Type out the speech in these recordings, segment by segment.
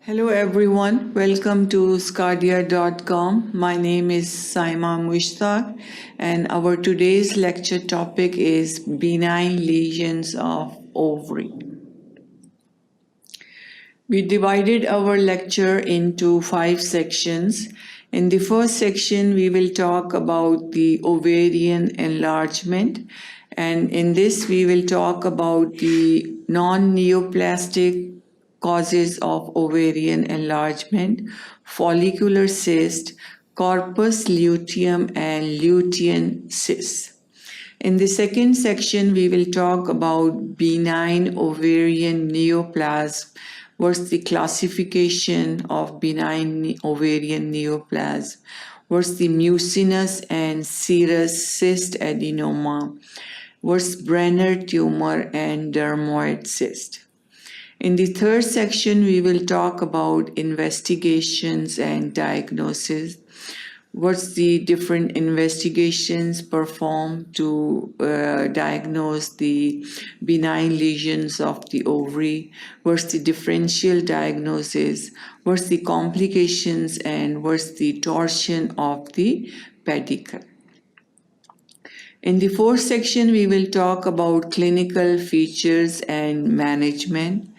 Hello everyone, welcome to sqadia.com. My name is Saima Mushtaq and our today's lecture topic is benign lesions of ovary. We divided our lecture into 5 sections. In the first section, we will talk about the ovarian enlargement, and in this we will talk about the non-neoplastic causes of ovarian enlargement, follicular cyst, corpus luteum, and lutein cysts. In the second section, we will talk about benign ovarian neoplasm. What's the classification of benign ovarian neoplasm? What's the mucinous and serous cyst adenoma? What's Brenner tumor and dermoid cyst? In the third section, we will talk about investigations and diagnosis. What's the different investigations performed to diagnose the benign lesions of the ovary? What's the differential diagnosis? What's the complications and what's the torsion of the pedicle? In the fourth section, we will talk about clinical features and management.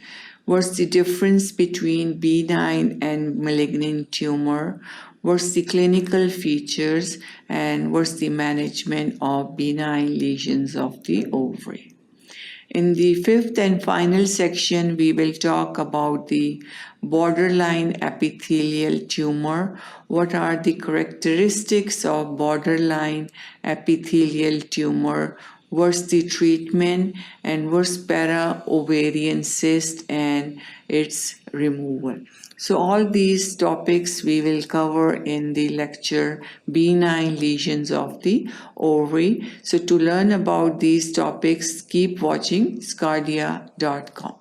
What's the difference between benign and malignant tumor? What's the clinical features and what's the management of benign lesions of the ovary? In the fifth and final section, we will talk about the borderline epithelial tumor. What are the characteristics of borderline epithelial tumor? What's the treatment and what's para-ovarian cyst and its removal? So all these topics we will cover in the lecture Benign Lesions of the Ovary. So to learn about these topics, keep watching sqadia.com.